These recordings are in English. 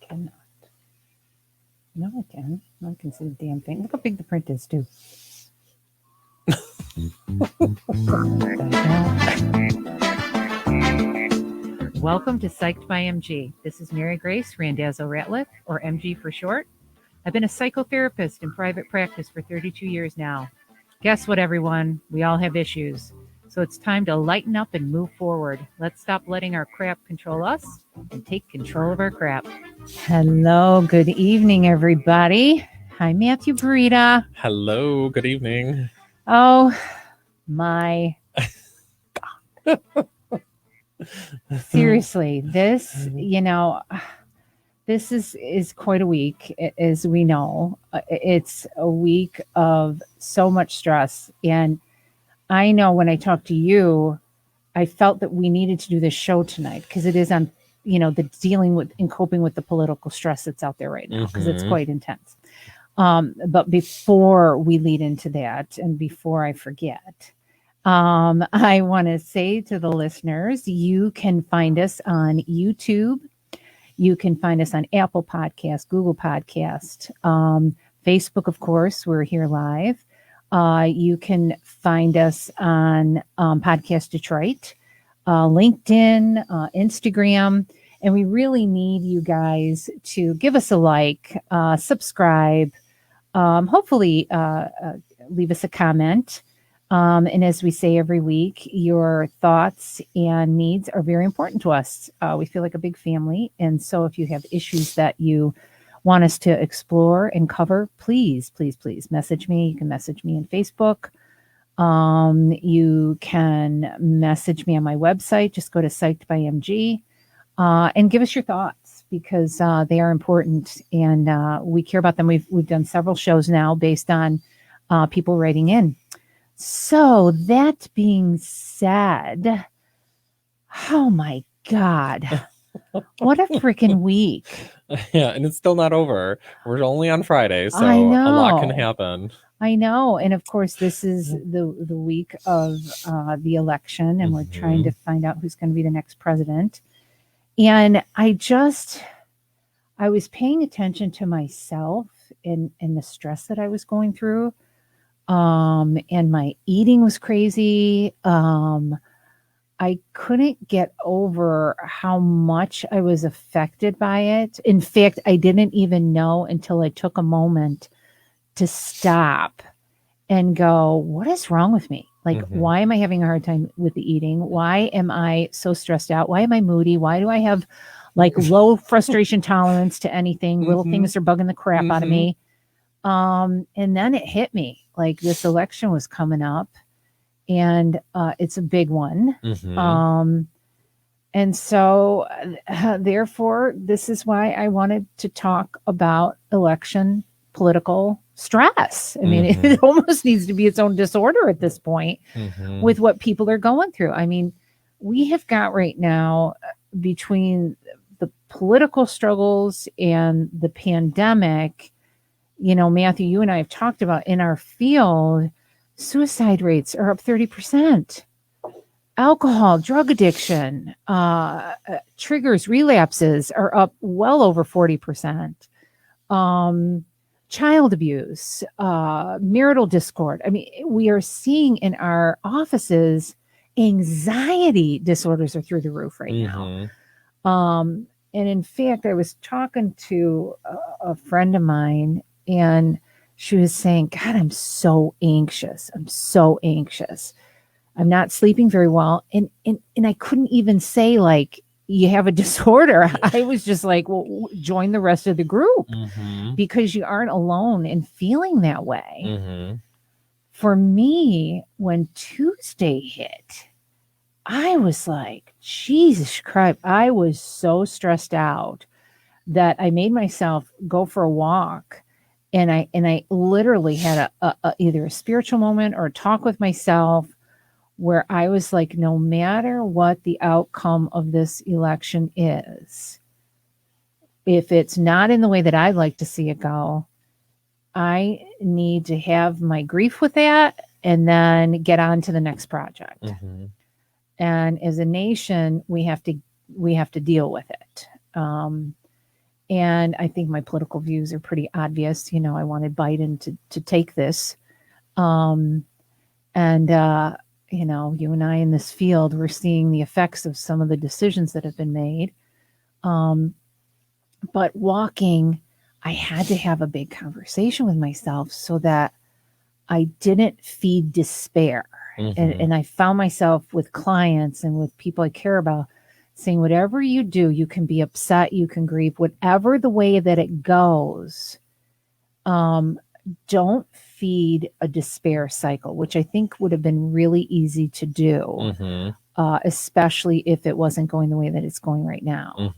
cannot. No, I can. I can see the damn thing. Look how big the print is, too. Welcome to Psyched by MG. This is Mary Grace Randazzo Ratliff, or MG for short. I've been a psychotherapist in private practice for 32 years now. Guess what, everyone? We all have issues. So it's time to lighten up and move forward. Let's stop letting our crap control us and take control of our crap. Hello, good evening, everybody. Hi, Matthew Brita. Hello, good evening. Oh, my God. Seriously, this, this is quite a week, as we know. It's a week of so much stress. And I know when I talked to you, I felt that we needed to do this show tonight because it is on, the dealing with and coping with the political stress that's out there right now, because it's quite intense. But before we lead into that and before I forget, I want to say to the listeners, you can find us on YouTube. You can find us on Apple Podcast, Google Podcast, Facebook, of course. We're here live. You can find us on Podcast Detroit, LinkedIn, Instagram. And we really need you guys to give us a like, subscribe, hopefully leave us a comment. And as we say every week, your thoughts and needs are very important to us. We feel like a big family. And so if you have issues that you want us to explore and cover, please, please, please message me. You can message me on Facebook. You can message me on my website. Just go to Psyched by MG and give us your thoughts, because they are important and we care about them. We've done several shows now based on people writing in. So that being said, oh my God, what a freaking week. Yeah, and it's still not over. We're only on Friday, so I know. A lot can happen. I know. And of course, this is the week of the election, and we're trying to find out who's going to be the next president. And I was paying attention to myself and the stress that I was going through. And my eating was crazy. I couldn't get over how much I was affected by it. In fact, I didn't even know until I took a moment to stop and go, what is wrong with me? Like, why am I having a hard time with the eating? Why am I so stressed out? Why am I moody? Why do I have like low frustration tolerance to anything? Little things are bugging the crap out of me. And then it hit me, like this election was coming up, and it's a big one. And so therefore, this is why I wanted to talk about election political stress. I mean, it almost needs to be its own disorder at this point with what people are going through. I mean, we have got right now, between the political struggles and the pandemic, Matthew, you and I have talked about in our field, suicide rates are up 30%. Alcohol, drug addiction, triggers, relapses are up well over 40%. Child abuse, marital discord. I mean, we are seeing in our offices, anxiety disorders are through the roof right now. And in fact, I was talking to a friend of mine, and she was saying, God, I'm so anxious. I'm so anxious. I'm not sleeping very well. And I couldn't even say, like, you have a disorder. I was just like, well, join the rest of the group, because you aren't alone in feeling that way. For me, when Tuesday hit, I was like, Jesus Christ, I was so stressed out that I made myself go for a walk. And I literally had either a spiritual moment or a talk with myself where I was like, no matter what the outcome of this election is, if it's not in the way that I'd like to see it go, I need to have my grief with that and then get on to the next project. And as a nation, we have to deal with it. And I think my political views are pretty obvious. I wanted Biden to take this. Um, and, you and I in this field, we're seeing the effects of some of the decisions that have been made. Um, but walking, I had to have a big conversation with myself so that I didn't feed despair. And I found myself with clients and with people I care about saying, whatever you do, you can be upset, you can grieve, whatever the way that it goes, don't feed a despair cycle, which I think would have been really easy to do, especially if it wasn't going the way that it's going right now.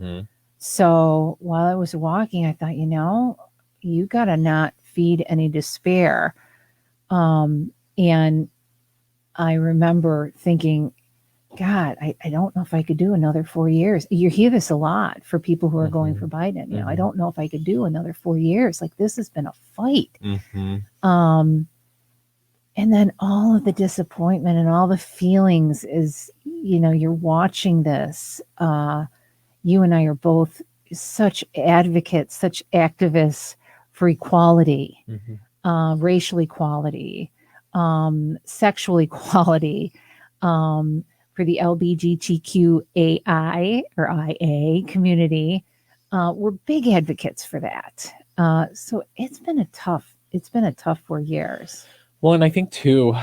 So while I was walking, I thought, you got to not feed any despair. And I remember thinking, God, I don't know if I could do another 4 years. You hear this a lot for people who are going for Biden. I don't know if I could do another 4 years. Like, this has been a fight. And then all of the disappointment and all the feelings is, you're watching this. You and I are both such advocates, such activists for equality, racial equality, sexual equality, for the LGBTQAI or IA community. We're big advocates for that. So it's been a tough 4 years. Well, and I think too,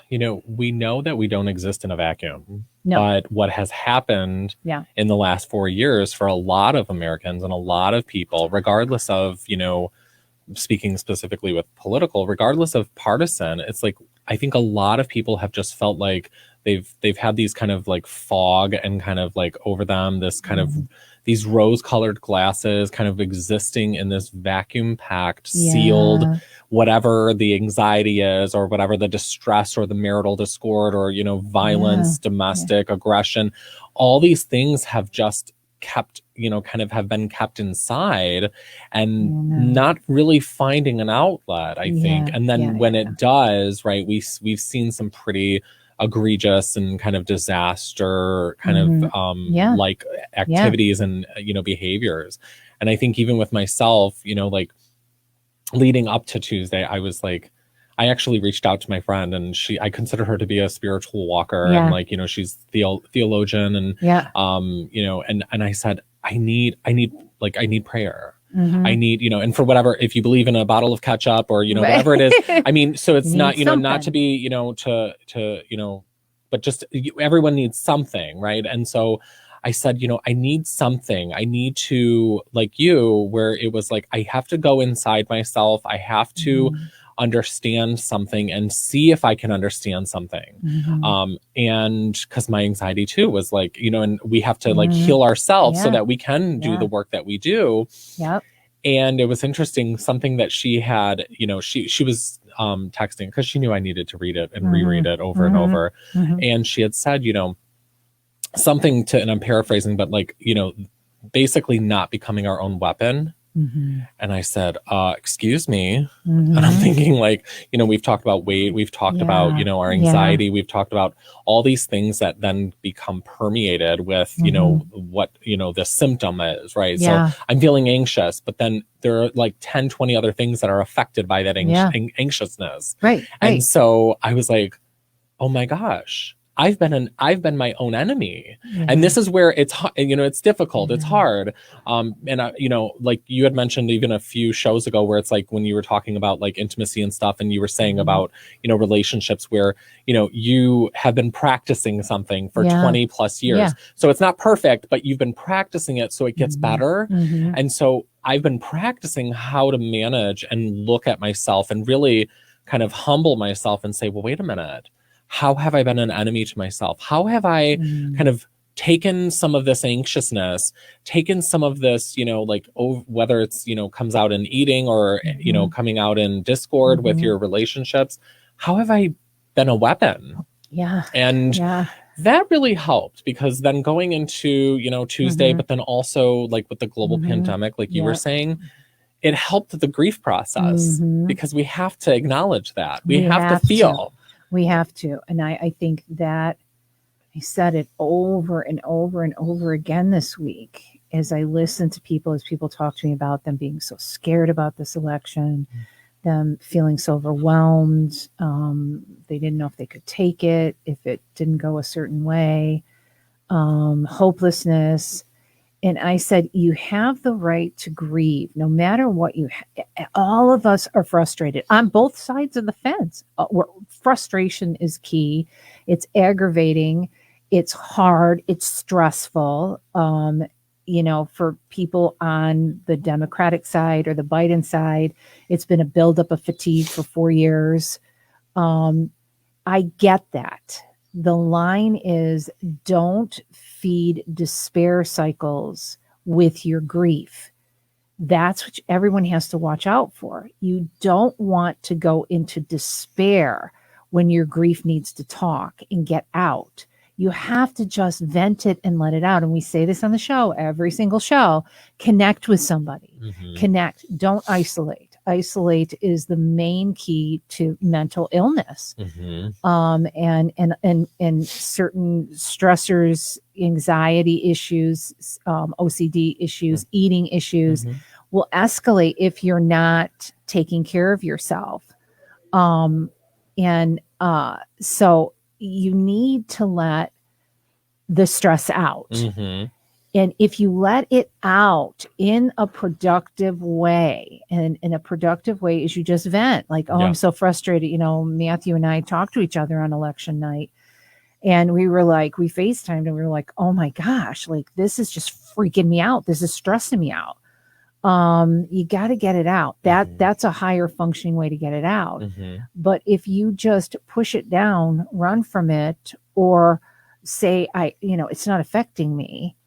we know that we don't exist in a vacuum. No. But what has happened in the last 4 years for a lot of Americans and a lot of people, regardless of, speaking specifically with political, regardless of partisan, it's like, I think a lot of people have just felt like they've had these kind of like fog and kind of like over them, this kind of these rose-colored glasses kind of existing in this vacuum-packed, sealed, whatever the anxiety is or whatever the distress or the marital discord or, violence, domestic aggression, all these things have just kept, kind of have been kept inside and not really finding an outlet, I think. And then when it does, right, we've seen some pretty egregious and kind of disaster kind of like activities and behaviors. And I think even with myself, like leading up to Tuesday, I was like, I actually reached out to my friend and I consider her to be a spiritual walker and like, she's theologian and and I said, I need prayer. I need, and for whatever, if you believe in a bottle of ketchup or, whatever it is, I mean, so it's not, not to be, but just everyone needs something. Right. And so I said, I need something. I need to, like you, where it was like, I have to go inside myself. I have to understand something and see if I can understand something. And because my anxiety too was like, and we have to like heal ourselves so that we can do the work that we do. And it was interesting, something that she had, she was texting because she knew I needed to read it and reread it over and over. And she had said, something to, and I'm paraphrasing, but like, basically not becoming our own weapon. And I said, excuse me. And I'm thinking like, we've talked about weight, we've talked about, our anxiety, we've talked about all these things that then become permeated with, what, the symptom is, right? So I'm feeling anxious, but then there are like 10, 20 other things that are affected by that anxiousness. Right. And so I was like, oh my gosh. I've been my own enemy. And this is where it's, it's difficult. It's hard. And like you had mentioned even a few shows ago where it's like when you were talking about like intimacy and stuff and you were saying about, relationships where, you have been practicing something for 20 plus years. So it's not perfect, but you've been practicing it so it gets better. And so I've been practicing how to manage and look at myself and really kind of humble myself and say, well, wait a minute. How have I been an enemy to myself? How have I kind of taken some of this anxiousness, taken some of this, like, whether it's, comes out in eating or, coming out in discord with your relationships, how have I been a weapon? And that really helped because then going into, Tuesday, but then also like with the global pandemic, like you were saying, it helped the grief process because we have to acknowledge that. We have to feel. We have to. And I think that I said it over and over and over again this week as I listen to people, as people talk to me about them being so scared about this election, them feeling so overwhelmed, they didn't know if they could take it, if it didn't go a certain way, hopelessness. And I said, you have the right to grieve, no matter what all of us are frustrated on both sides of the fence. Frustration is key. It's aggravating. It's hard. It's stressful. For people on the Democratic side or the Biden side, it's been a buildup of fatigue for 4 years. I get that. The line is, don't feed despair cycles with your grief. That's what everyone has to watch out for. You don't want to go into despair when your grief needs to talk and get out. You have to just vent it and let it out. And we say this on the show, every single show. Connect with somebody. Connect. Don't isolate. Isolate is the main key to mental illness. And certain stressors, anxiety issues, OCD issues, eating issues will escalate if you're not taking care of yourself. So you need to let the stress out. And if you let it out in a productive way, and in a productive way is you just vent, like, I'm so frustrated. Matthew and I talked to each other on election night, and we FaceTimed, and we were like, oh my gosh, like, this is just freaking me out. This is stressing me out. You got to get it out. That's a higher functioning way to get it out. But if you just push it down, run from it, or say, it's not affecting me,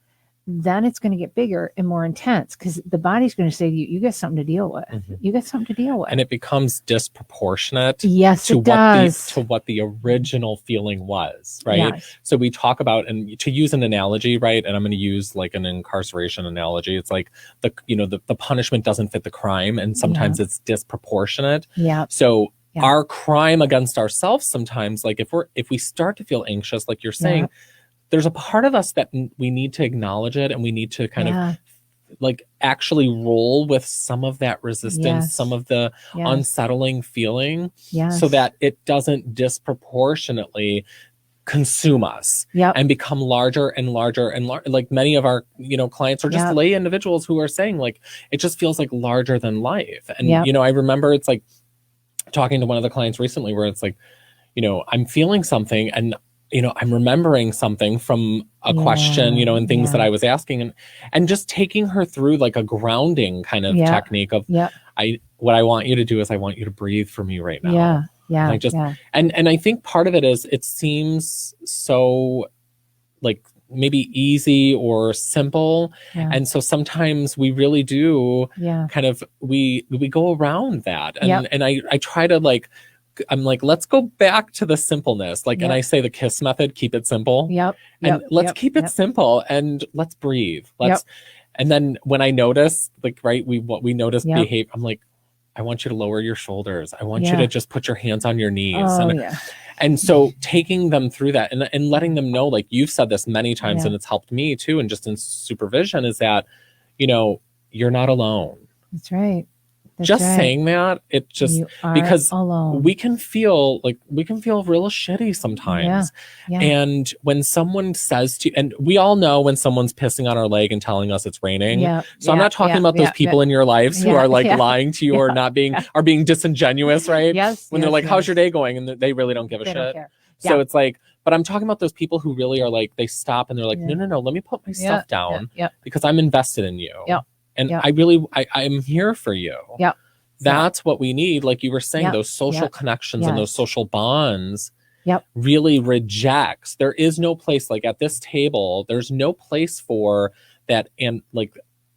then it's going to get bigger and more intense, because the body's going to say to you, you got something to deal with. You got something to deal with. And it becomes disproportionate to what the original feeling was, right? Yes. So we talk about, and to use an analogy, right? And I'm going to use like an incarceration analogy. It's like the punishment doesn't fit the crime, and sometimes it's disproportionate. So our crime against ourselves sometimes, like if we start to feel anxious, like you're saying, there's a part of us that we need to acknowledge it, and we need to kind of like actually roll with some of that resistance, some of the unsettling feeling, so that it doesn't disproportionately consume us and become larger and larger and larger. Like many of our, clients are just lay individuals who are saying, like, it just feels like larger than life. And, I remember it's like talking to one of the clients recently where it's like, I'm feeling something, and I'm remembering something from a question, and things that I was asking, and just taking her through like a grounding kind of technique of, what I want you to do is I want you to breathe for me right now. And I think part of it is, it seems so like maybe easy or simple. And so sometimes we really do kind of, we go around that. And I try to I'm like, let's go back to the simpleness. And I say the KISS method, keep it simple. And let's keep it simple, and let's breathe. And then when I notice, we notice behavior, I'm like, I want you to lower your shoulders. I want you to just put your hands on your knees. And so taking them through that and letting them know, like you've said this many times, and it's helped me too. And just in supervision is that, you're not alone. That's right. Saying that, it just, because alone. we can feel real shitty sometimes. And when someone says and we all know when someone's pissing on our leg and telling us it's raining. So I'm not talking about those people in your lives who are lying to you or not are being disingenuous, right? When they're like, how's your day going? And they really don't give a shit. So it's like, but I'm talking about those people who really are like, they stop and they're like, no, let me put my stuff down because I'm invested in you. And I'm here for you. That's what we need. Like you were saying, those social connections and those social bonds really rejects. There is no place, like at this table, there's no place for that. And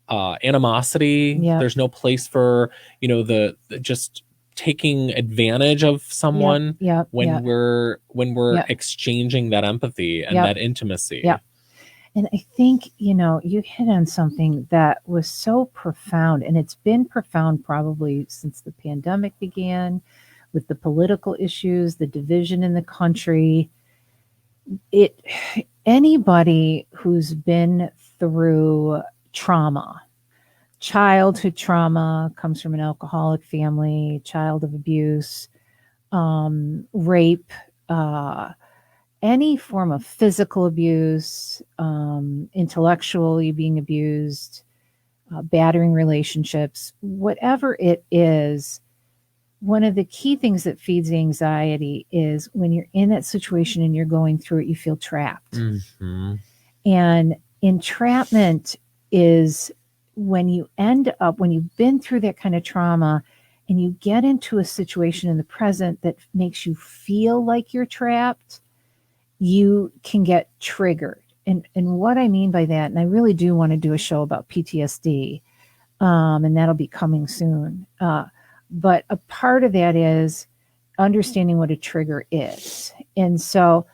animosity, there's no place for, the just taking advantage of someone when we're exchanging that empathy and that intimacy. And I think, you hit on something that was so profound, and it's been profound probably since the pandemic began, with the political issues, the division in the country. Anybody who's been through trauma. Childhood trauma comes from an alcoholic family, child of abuse, rape, any form of physical abuse, intellectually being abused, battering relationships, whatever it is. One of the key things that feeds anxiety is when you're in that situation and you're going through it, you feel trapped. Mm-hmm. And entrapment is when you end up, when you've been through that kind of trauma and you get into a situation in the present that makes you feel like you're trapped, you can get triggered. And what I mean by that, and I really do want to do a show about PTSD, and that'll be coming soon. But a part of that is understanding what a trigger is. And so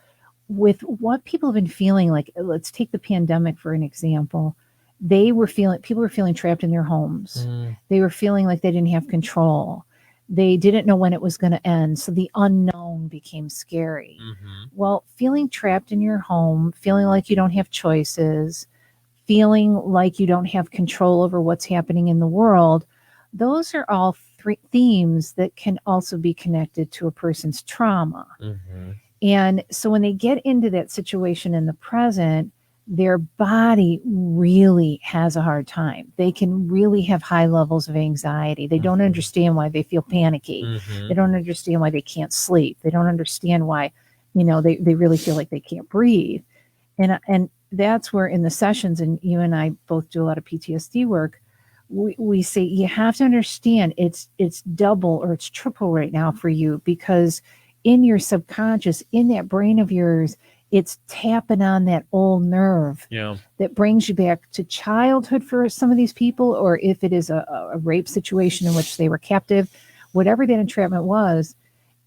with what people have been feeling, like, let's take the pandemic for an example. People were feeling trapped in their homes. They were feeling like they didn't have control. They didn't know when it was going to end. So the unknown became scary. Well, feeling trapped in your home, feeling like you don't have choices, feeling like you don't have control over what's happening in the world, those are all three themes that can also be connected to a person's trauma. And so when they get into that situation in the present, their body really has a hard time. They can really have high levels of anxiety. They don't understand why they feel panicky. They don't understand why they can't sleep. They don't understand why, they really feel like they can't breathe. And that's where in the sessions, and you and I both do a lot of PTSD work, we say you have to understand it's double or it's triple right now for you, because in your subconscious, in that brain of yours, it's tapping on that old nerve that brings you back to childhood for some of these people, or if it is a rape situation in which they were captive, whatever that entrapment was.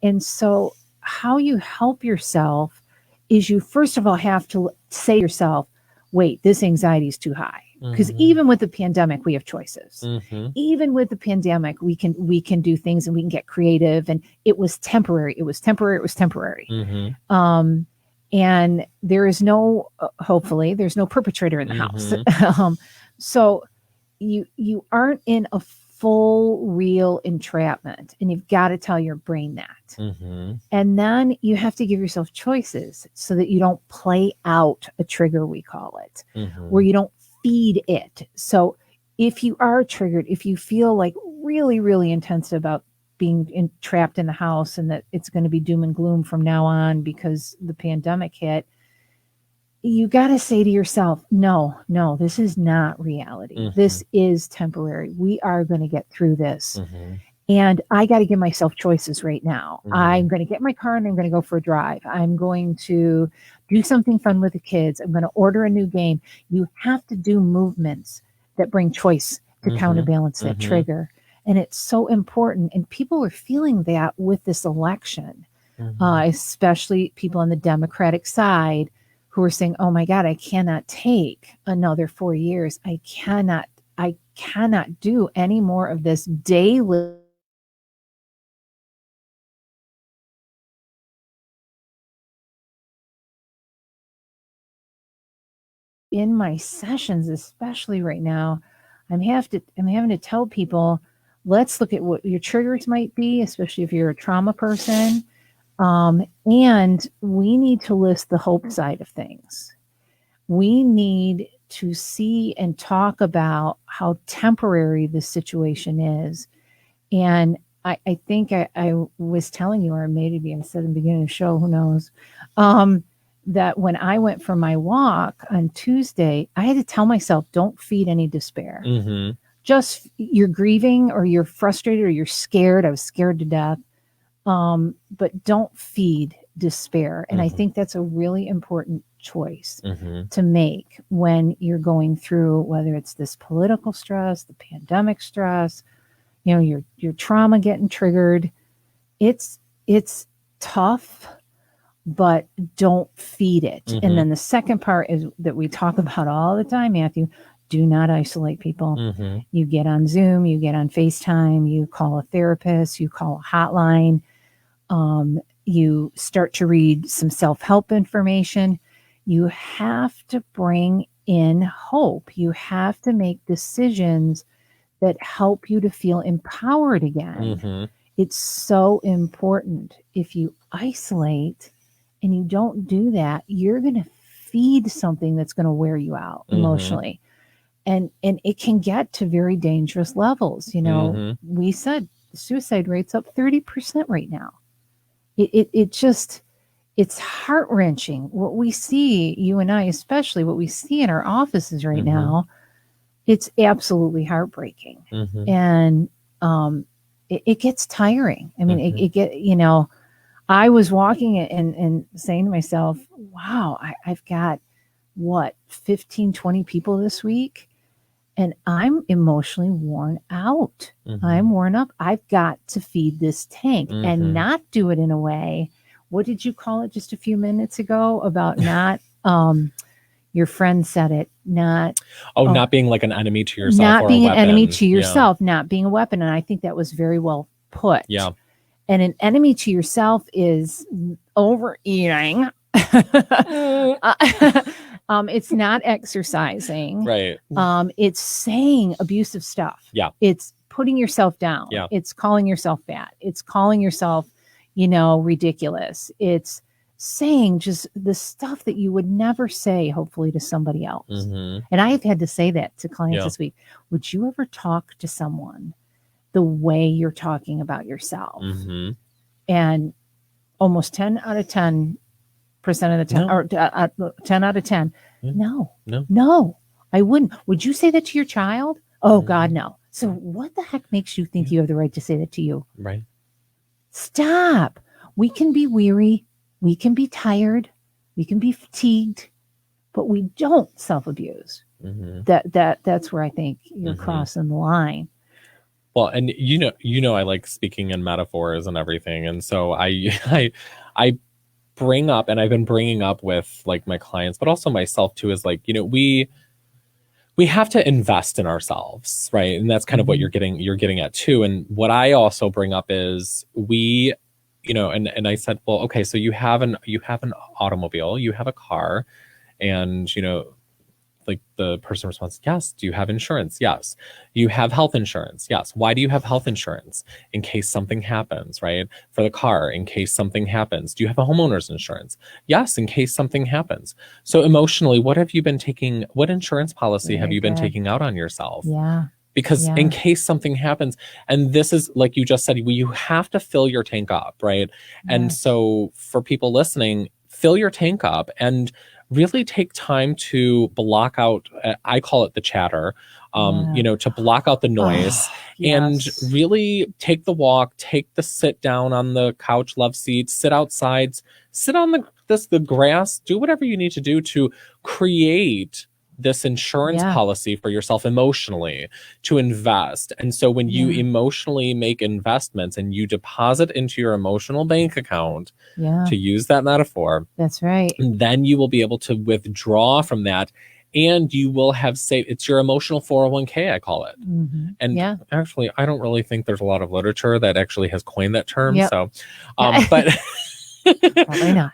And so how you help yourself is you first of all have to say to yourself, wait, this anxiety is too high. Because even with the pandemic, we have choices. Even with the pandemic, we can do things and we can get creative. And it was temporary. And there is no, hopefully, there's no perpetrator in the house. So you aren't in a full, real entrapment, and you've got to tell your brain that. And then you have to give yourself choices so that you don't play out a trigger, we call it, where you don't feed it. So if you are triggered, if you feel like really, really intense about being trapped in the house and that it's going to be doom and gloom from now on because the pandemic hit, you got to say to yourself, no, this is not reality. This is temporary. We are going to get through this. And I got to give myself choices right now. I'm going to get in my car and I'm going to go for a drive. I'm going to do something fun with the kids. I'm going to order a new game. You have to do movements that bring choice to counterbalance that trigger. And it's so important. And people are feeling that with this election, especially people on the Democratic side who are saying, oh my God, I cannot take another 4 years. I cannot do any more of this daily. In my sessions, especially right now, I'm having to tell people, let's look at what your triggers might be, especially if you're a trauma person. And we need to list the hope side of things. We need to see and talk about how temporary this situation is. And I think I was telling you, or maybe I said in the beginning of the show, who knows, that when I went for my walk on Tuesday, I had to tell myself, don't feed any despair. Just you're grieving or you're frustrated or you're scared. I was scared to death. But don't feed despair. And I think that's a really important choice to make when you're going through, whether it's this political stress, the pandemic stress, your trauma getting triggered. It's tough, but don't feed it. And then the second part is that we talk about all the time, Matthew, do not isolate people. You get on Zoom, you get on FaceTime, you call a therapist, you call a hotline, you start to read some self-help information. You have to bring in hope. You have to make decisions that help you to feel empowered again. Mm-hmm. It's so important. If you isolate and you don't do that, you're going to feed something that's going to wear you out emotionally. And it can get to very dangerous levels. You know, we said the suicide rate's up 30% right now. It just, it's heart-wrenching what we see, you and I especially, what we see in our offices right now. It's absolutely heartbreaking. And it gets tiring. I mean, it get, you know, I was walking and saying to myself, wow, I've got what, 15, 20 people this week, and I'm emotionally worn out. I'm worn up. I've got to feed this tank and not do it in a way. What did you call it just a few minutes ago about not, your friend said it, not being like an enemy to yourself, not or being an enemy to yourself, not being a weapon. And I think that was very well put. Yeah. And an enemy to yourself is overeating. It's not exercising. Right. It's saying abusive stuff. Yeah. It's putting yourself down. Yeah. It's calling yourself fat. It's calling yourself, you know, ridiculous. It's saying just the stuff that you would never say, hopefully, to somebody else. And I have had to say that to clients this week. Would you ever talk to someone the way you're talking about yourself? And almost 10 out of 10% of the time, or 10 out of 10, no, I wouldn't. Would you say that to your child? Oh, God, no. So what the heck makes you think you have the right to say that to you? Right. Stop. We can be weary. We can be tired, we can be fatigued, but we don't self-abuse. That's where I think you're crossing the line. Well, and you know, I like speaking in metaphors and everything, and so I bring up, and I've been bringing up with like my clients, but also myself too, is like, you know, we have to invest in ourselves, right? And that's kind of what you're getting at too. And what I also bring up is we. You know, and I said, well, okay, so you have an automobile, you have a car, and, you know, like the person responds, yes. Do you have insurance? Yes. You have health insurance? Yes. Why do you have health insurance? In case something happens, right? For the car, in case something happens. Do you have a homeowner's insurance? Yes, in case something happens. So emotionally, what insurance policy have you been taking out on yourself? Yeah. Because in case something happens, and this is like you just said, you have to fill your tank up, right? And so for people listening, fill your tank up and really take time to block out, I call it the chatter, you know, to block out the noise and really take the walk, take the sit down on the couch, love seat, sit outside, sit on the grass, do whatever you need to do to create this insurance policy for yourself emotionally to invest. And so when you emotionally make investments and you deposit into your emotional bank account, to use that metaphor, that's right, then you will be able to withdraw from that, and you will have saved. It's your emotional 401k, I call it. And actually, I don't really think there's a lot of literature that actually has coined that term. So, but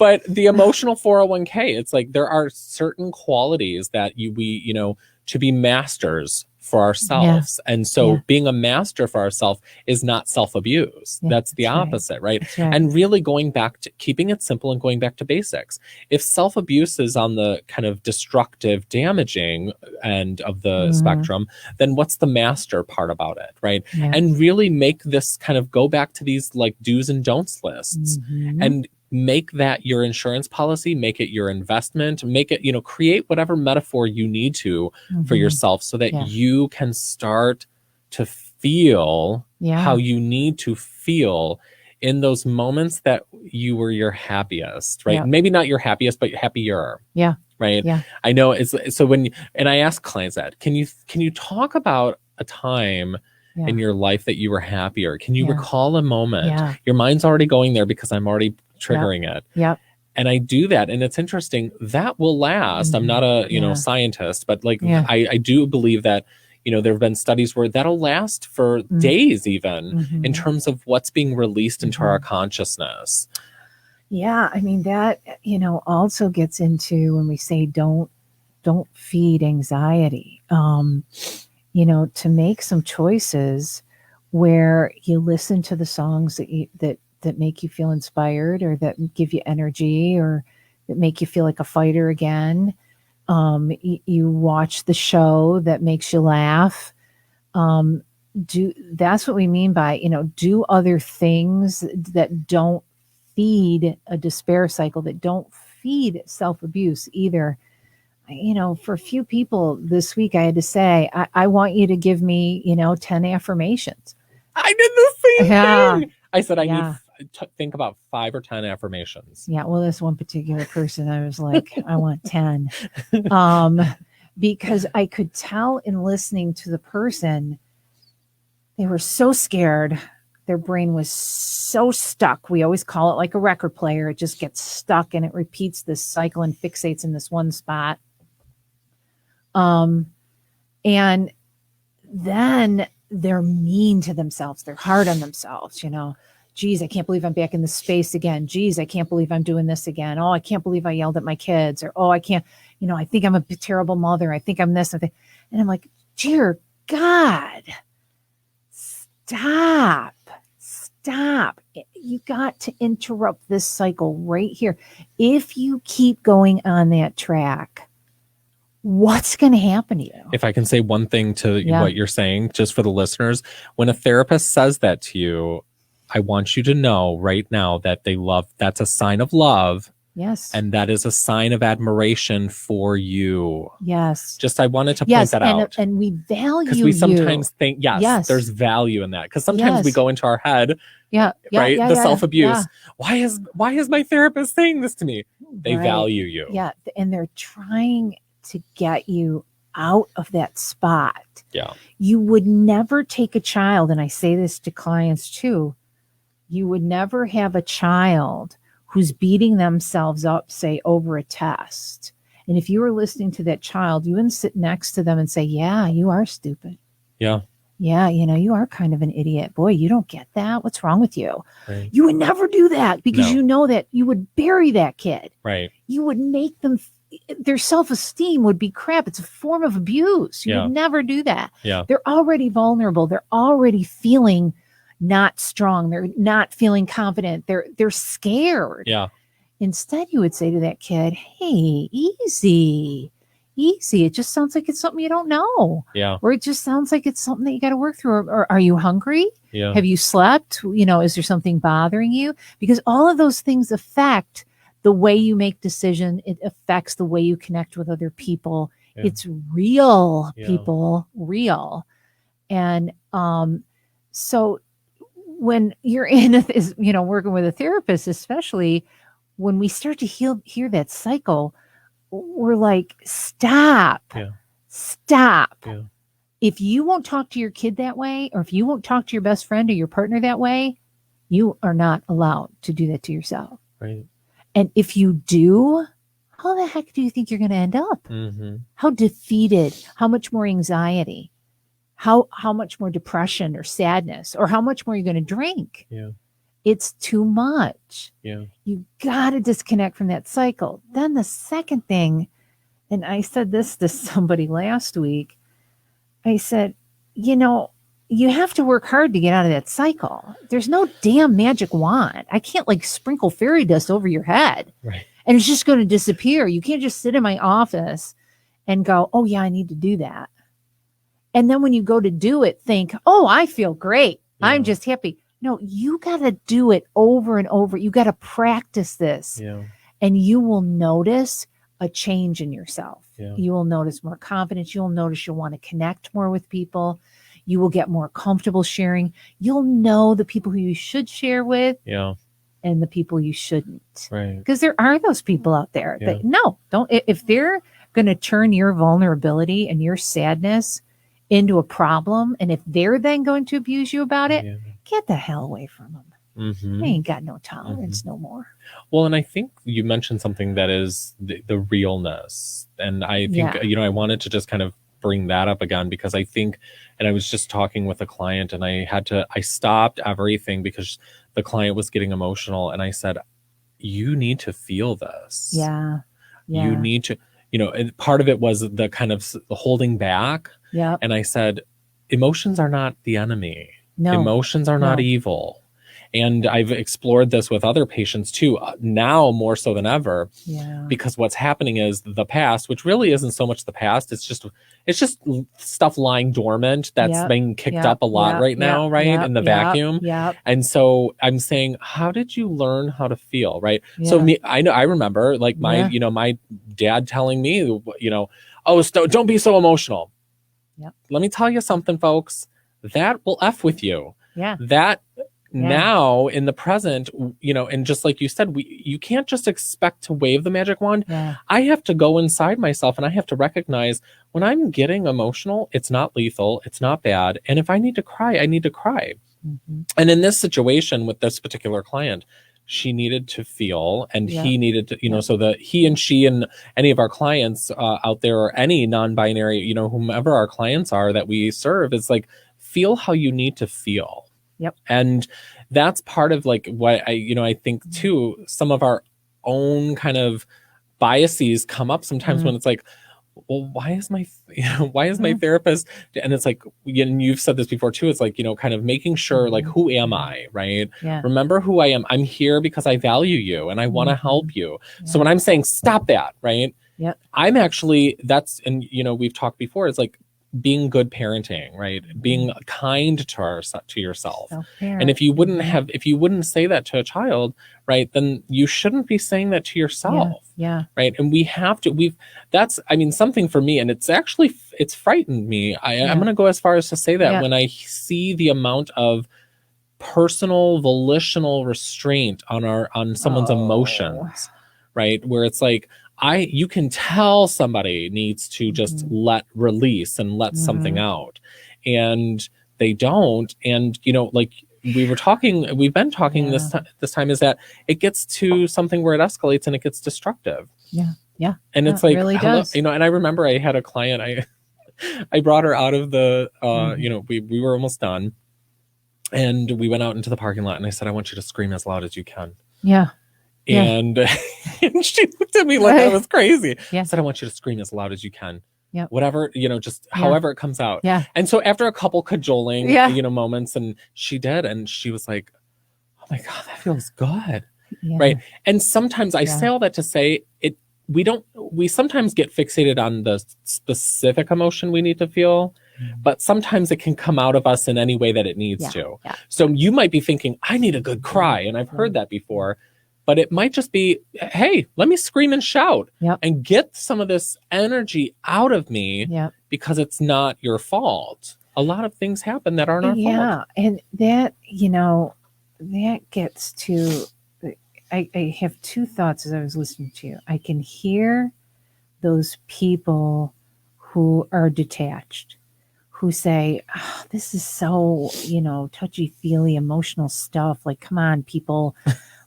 but the emotional 401k, it's like there are certain qualities that we, you know, to be masters for ourselves. And so being a master for ourselves is not self-abuse. That's the opposite, right? And really going back to keeping it simple and going back to basics. If self-abuse is on the kind of destructive, damaging end of the spectrum, then what's the master part about it, right? And really make this kind of go back to these like do's and don'ts lists and make that your insurance policy, make it your investment, make it, you know, create whatever metaphor you need to for yourself so that you can start to feel how you need to feel in those moments that you were your happiest, right? Maybe not your happiest, but happier. Right. I know it's so and I ask clients that, can you talk about a time in your life that you were happier? Can you recall a moment? Your mind's already going there because I'm already triggering it. And I do that. And it's interesting. That will last. I'm not a, you know, scientist, but like I do believe that, you know, there have been studies where that'll last for days even in terms of what's being released into our consciousness. I mean, that, you know, also gets into when we say don't don't feed anxiety. To make some choices where you listen to the songs that make you feel inspired, or that give you energy, or that make you feel like a fighter again. You watch the show that makes you laugh. That's what we mean by, do other things that don't feed a despair cycle, that don't feed self-abuse either. For a few people this week, I had to say, I want you to give me, 10 affirmations. I did the same thing. I said, I need to think about 5 or 10 affirmations. Yeah. Well, this one particular person, I was like, I want 10. Because I could tell in listening to the person, they were so scared. Their brain was so stuck. We always call it like a record player. It just gets stuck and it repeats this cycle and fixates in this one spot. And then they're mean to themselves. They're hard on themselves, Geez, I can't believe I'm back in this space again. Geez, I can't believe I'm doing this again. Oh, I can't believe I yelled at my kids. Or, oh, I can't, I think I'm a terrible mother. I think I'm this. And I'm like, dear God, stop. You got to interrupt this cycle right here. If you keep going on that track, what's going to happen to you? If I can say one thing to what you're saying, just for the listeners, when a therapist says that to you, I want you to know right now that that's a sign of love. Yes. And that is a sign of admiration for you. Yes. Just, I wanted to point that out. And we value because we sometimes think, there's value in that. Because sometimes we go into our head, the self-abuse. Yeah. Why is my therapist saying this to me? They value you. Yeah. And they're trying to get you out of that spot. Yeah. You would never take a child, and I say this to clients too, you would never have a child who's beating themselves up, say, over a test. And if you were listening to that child, you wouldn't sit next to them and say, yeah, you are stupid. Yeah. Yeah, you are kind of an idiot. Boy, you don't get that. What's wrong with you? Right. You would never do that because you know that you would bury that kid. Right. You would make them, their self-esteem would be crap. It's a form of abuse. You would never do that. Yeah. They're already vulnerable. They're already feeling not strong. They're not feeling confident. They're scared. Yeah. Instead, you would say to that kid, hey, easy. It just sounds like it's something you don't know. Yeah. Or it just sounds like it's something that you got to work through. Or are you hungry? Yeah. Have you slept? Is there something bothering you? Because all of those things affect the way you make decisions. It affects the way you connect with other people. Yeah. It's real, people, real. And so when you're working with a therapist, especially when we start to hear that cycle, we're like, stop. Yeah. If you won't talk to your kid that way, or if you won't talk to your best friend or your partner that way, you are not allowed to do that to yourself. Right. And if you do, how the heck do you think you're going to end up? Mm-hmm. How defeated, how much more anxiety, how much more depression or sadness, or how much more you're going to drink. Yeah. It's too much. Yeah. You got to disconnect from that cycle. Then the second thing, and I said this to somebody last week, I said, you have to work hard to get out of that cycle. There's no damn magic wand. I can't sprinkle fairy dust over your head. Right. And it's just going to disappear. You can't just sit in my office and go, oh yeah, I need to do that. And then when you go to do it, think, oh, I feel great. Yeah. I'm just happy. No, you got to do it over and over. You got to practice this. Yeah. And you will notice a change in yourself. Yeah. You will notice more confidence. You'll notice you'll want to connect more with people. You will get more comfortable sharing. You'll know the people who you should share with. Yeah. And the people you shouldn't. Right. Because there are those people out there that don't, if they're going to turn your vulnerability and your sadness into a problem, and if they're then going to abuse you about it, get the hell away from them. Mm-hmm. They ain't got no tolerance no more. Well, and I think you mentioned something that is the realness. And I think, I wanted to just kind of bring that up again, because I think, and I was just talking with a client and I stopped everything because the client was getting emotional. And I said, you need to feel this. Yeah. You need to, and part of it was the kind of the holding back. Yeah. And I said, emotions are not the enemy. No. Emotions are not evil. And I've explored this with other patients too, now more so than ever. Yeah. Because what's happening is the past, which really isn't so much the past, it's just stuff lying dormant that's being kicked up a lot right now, right? In the vacuum. And so I'm saying, how did you learn how to feel, right? So I remember like my dad telling me, oh, don't be so emotional. Let me tell you something, folks, that will F with you. Now in the present, and just like you said, you can't just expect to wave the magic wand. I have to go inside myself and I have to recognize when I'm getting emotional, it's not lethal, it's not bad. And if I need to cry, I need to cry. And in this situation with this particular client, she needed to feel and he needed to, so that he and she and any of our clients out there, or any non-binary, whomever our clients are that we serve, is like, feel how you need to feel. And that's part of like what I think too, some of our own kind of biases come up sometimes when it's like, well, why is my therapist, and it's like, and you've said this before too, it's like, kind of making sure like, who am I, right? Remember who I am. I'm here because I value you and I want to help you. So when I'm saying stop that, right? I'm actually, and we've talked before, it's like being good parenting, right? Being kind to yourself. And if you wouldn't say that to a child, right, then you shouldn't be saying that to yourself. Right. And we have to, that's something for me, and it's actually, it's frightened me. I'm going to go as far as to say that when I see the amount of personal volitional restraint on someone's emotions, right, where it's like, you can tell somebody needs to just release and let something out, and they don't. And like we've been talking this time, is that it gets to something where it escalates and it gets destructive. And it's like, really does. and I remember I had a client, I brought her out of the we were almost done, and we went out into the parking lot, and I said, I want you to scream as loud as you can. And, and she looked at me like I was crazy. I said, I want you to scream as loud as you can. Whatever, just however it comes out. And so after a couple cajoling, moments, and she did, and she was like, oh my God, that feels good. Right. And sometimes I say all that to say we sometimes get fixated on the specific emotion we need to feel, but sometimes it can come out of us in any way that it needs to. So you might be thinking, I need a good cry. And I've heard that before. But it might just be, hey, let me scream and shout and get some of this energy out of me because it's not your fault. A lot of things happen that aren't our fault. And that, that gets to, I have two thoughts as I was listening to you. I can hear those people who are detached, who say, oh, this is so, touchy-feely emotional stuff. Like, come on, people.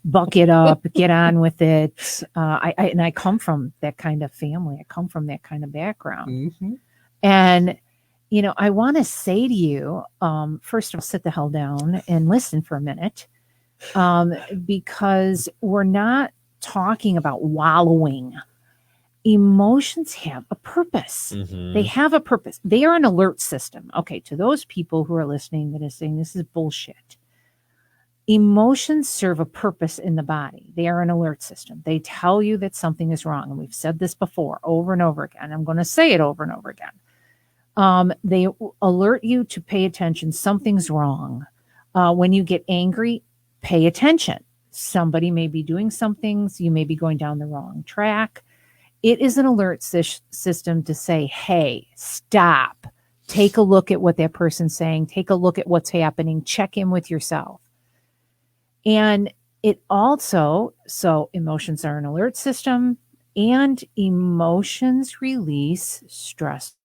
Buck it up, get on with it. I come from that kind of family. I come from that kind of background. And, I want to say to you, first of all, sit the hell down and listen for a minute, because we're not talking about wallowing. Emotions have a purpose. They have a purpose. They are an alert system. Okay, to those people who are listening that are saying this is bullshit. Emotions serve a purpose in the body. They are an alert system. They tell you that something is wrong. And we've said this before over and over again. I'm going to say it over and over again. They alert you to pay attention. Something's wrong. When you get angry, pay attention. Somebody may be doing some things. You may be going down the wrong track. It is an alert system to say, hey, stop. Take a look at what that person's saying. Take a look at what's happening. Check in with yourself. And it also, so emotions are an alert system, and emotions release stress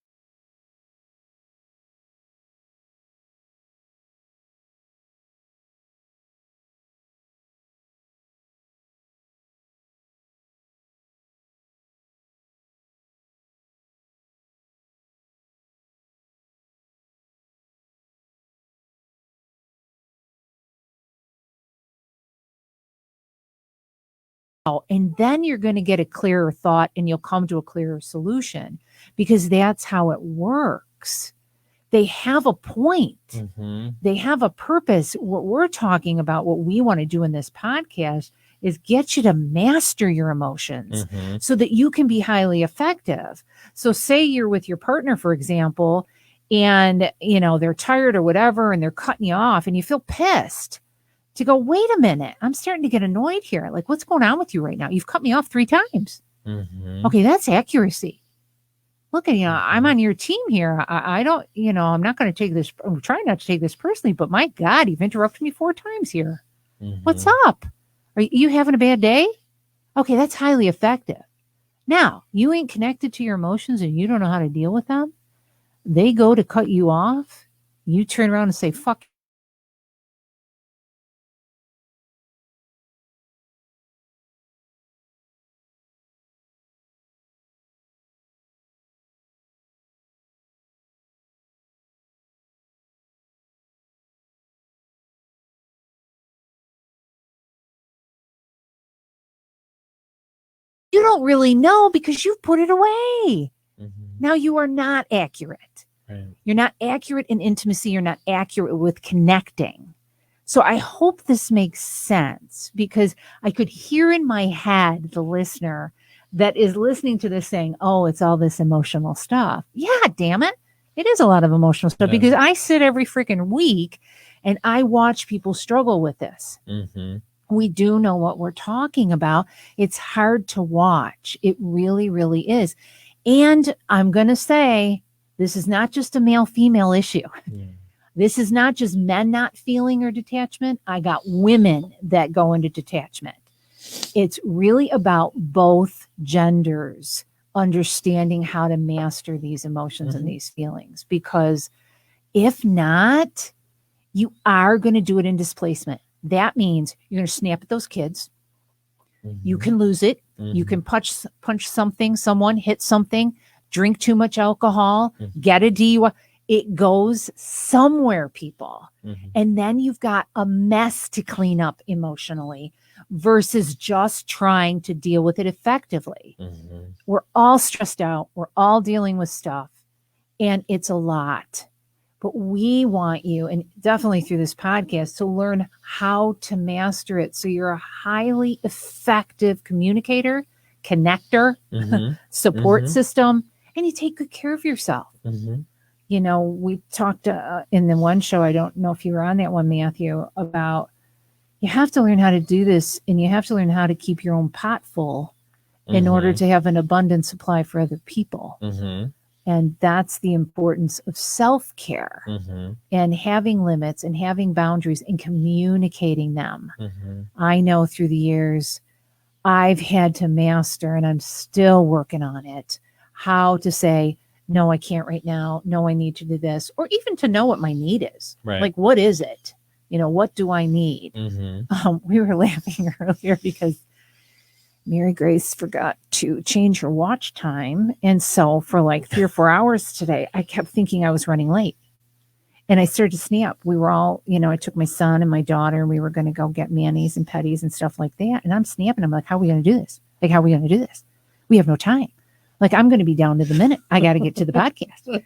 And then you're going to get a clearer thought and you'll come to a clearer solution, because that's how it works. They have a point. Mm-hmm. They have a purpose. What we're talking about, what we want to do in this podcast, is get you to master your emotions, mm-hmm. so that you can be highly effective. So say you're with your partner, for example, and they're tired or whatever, and they're cutting you off, and you feel pissed. To go, wait a minute, I'm starting to get annoyed here. Like, what's going on with you right now? You've cut me off 3 times. Mm-hmm. Okay, that's accuracy. Look at, I'm on your team here. I don't, I'm not going to take this. I'm trying not to take this personally, but my God, you've interrupted me 4 times here. Mm-hmm. What's up? Are you having a bad day? Okay, that's highly effective. Now, you ain't connected to your emotions and you don't know how to deal with them. They go to cut you off. You turn around and say, fuck. You don't really know because you've put it away. Mm-hmm. Now you are not accurate. Right. You're not accurate in intimacy. You're not accurate with connecting. So I hope this makes sense, because I could hear in my head the listener that is listening to this saying, oh, it's all this emotional stuff. Yeah, damn it. It is a lot of emotional stuff, because I sit every freaking week and I watch people struggle with this. Mm-hmm. We do know what we're talking about. It's hard to watch. It really, really is. And I'm going to say, this is not just a male-female issue. Yeah. This is not just men not feeling or detachment. I got women that go into detachment. It's really about both genders understanding how to master these emotions, mm-hmm. and these feelings. Because if not, you are going to do it in displacement. That means you're going to snap at those kids. Mm-hmm. You can lose it. Mm-hmm. You can punch someone, hit something, drink too much alcohol, mm-hmm. get a DUI. It goes somewhere, people. Mm-hmm. And then you've got a mess to clean up emotionally versus just trying to deal with it effectively. Mm-hmm. We're all stressed out. We're all dealing with stuff, and it's a lot. But we want you, and definitely through this podcast, to learn how to master it so you're a highly effective communicator, connector, mm-hmm. support mm-hmm. system, and you take good care of yourself. Mm-hmm. We talked in the one show, I don't know if you were on that one, Matthew, about you have to learn how to do this, and you have to learn how to keep your own pot full mm-hmm. in order to have an abundant supply for other people. Mm-hmm. And that's the importance of self-care, mm-hmm. and having limits and having boundaries and communicating them. Mm-hmm. I know through the years I've had to master, and I'm still working on it, how to say, no, I can't right now. No, I need to do this. Or even to know what my need is. Right. Like, what is it? What do I need? Mm-hmm. We were laughing earlier because Mary Grace forgot to change her watch time. And so for like 3 or 4 hours today, I kept thinking I was running late. And I started to snap. We were all, I took my son and my daughter, and we were going to go get manis and petties and stuff like that. And I'm snapping. I'm like, how are we going to do this? Like, how are we going to do this? We have no time. Like, I'm going to be down to the minute. I got to get to the podcast.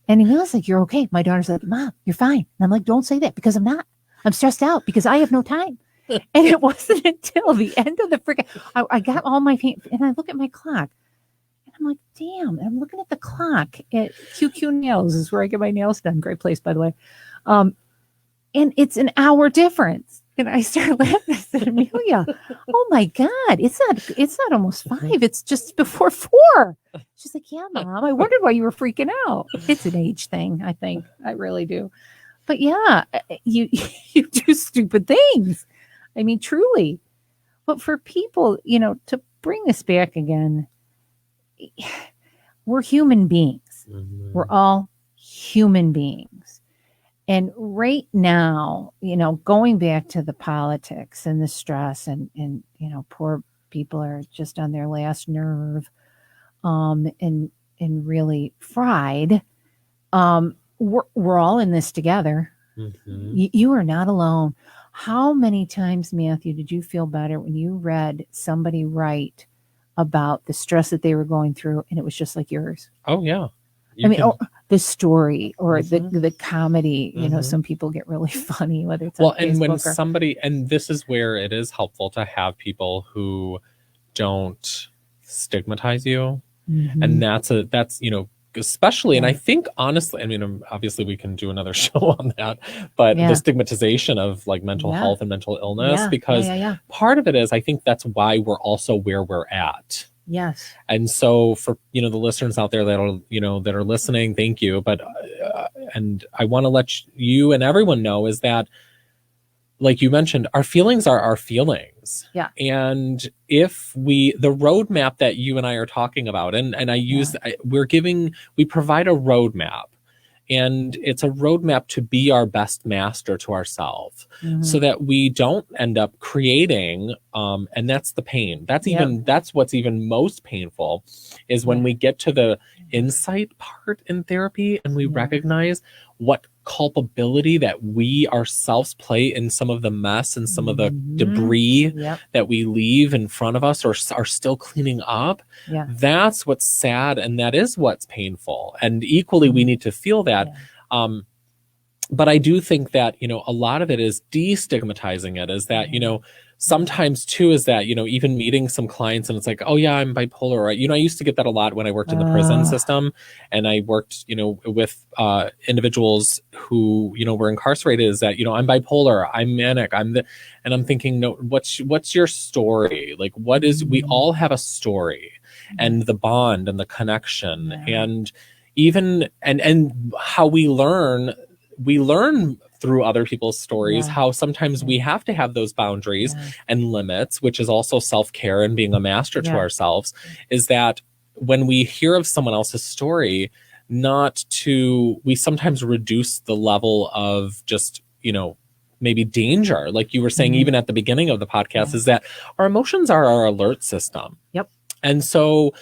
And he was like, you're okay. My daughter's like, Mom, you're fine. And I'm like, don't say that, because I'm not. I'm stressed out because I have no time. And it wasn't until the end of the freaking, I got all my paint, and I look at my clock, and I'm like, damn. And I'm looking at the clock at QQ Nails, is where I get my nails done. Great place, by the way. And it's an hour difference. And I started laughing. I said, Amelia, oh my God, it's not almost 5. It's just before 4. She's like, yeah, Mom. I wondered why you were freaking out. It's an age thing, I think. I really do. But yeah, you do stupid things. I mean, truly. But for people, to bring this back again, we're human beings. Mm-hmm. We're all human beings. And right now, going back to the politics and the stress and poor people are just on their last nerve, and really fried. We're all in this together. You are not alone. How many times, Matthew, did you feel better when you read somebody write about the stress that they were going through and it was just like yours? Oh, yeah. The story or the comedy, some people get really funny, whether it's on Facebook and when somebody, and this is where it is helpful to have people who don't stigmatize you. And that's, especially, and I think honestly, I mean, obviously we can do another show on that, but the stigmatization of like mental health and mental illness, because part of it is, I think that's why we're also where we're at. Yes. And so for, the listeners out there that are, that are listening, thank you. But, and I want to let you and everyone know is that, like you mentioned, our feelings are our feelings. Yeah. And if the roadmap that you and I are talking about, and we provide a roadmap. And it's a roadmap to be our best master to ourselves, so that we don't end up creating, and that's the pain. That's what's even most painful is when we get to the insight part in therapy and we recognize what culpability that we ourselves play in some of the mess and some of the debris that we leave in front of us or are still cleaning up. That's what's sad, and that is what's painful, and equally we need to feel that. But I do think that, a lot of it is destigmatizing it, is that, sometimes too is that, even meeting some clients and it's like, oh yeah, I'm bipolar. Right? I used to get that a lot when I worked in the prison system, and I worked, with individuals who, were incarcerated, is that, I'm bipolar, I'm manic, and I'm thinking, no, what's your story? Like, we all have a story, and the bond and the connection and even, and how we learn through other people's stories, how sometimes we have to have those boundaries and limits, which is also self-care and being a master to ourselves, is that when we hear of someone else's story, we sometimes reduce the level of just, maybe danger. Like you were saying, even at the beginning of the podcast, is that our emotions are our alert system. Yep. And so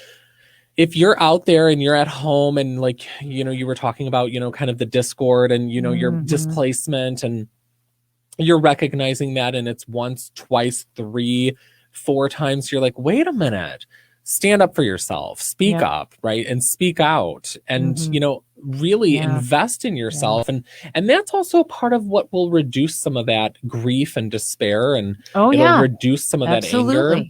if you're out there and you're at home and like, you were talking about, kind of the discord and, your displacement, and you're recognizing that, and it's once, twice, 3, 4 times, you're like, wait a minute, stand up for yourself, speak up, right? And speak out and, really invest in yourself. And that's also part of what will reduce some of that grief and despair, and it'll reduce some of that anger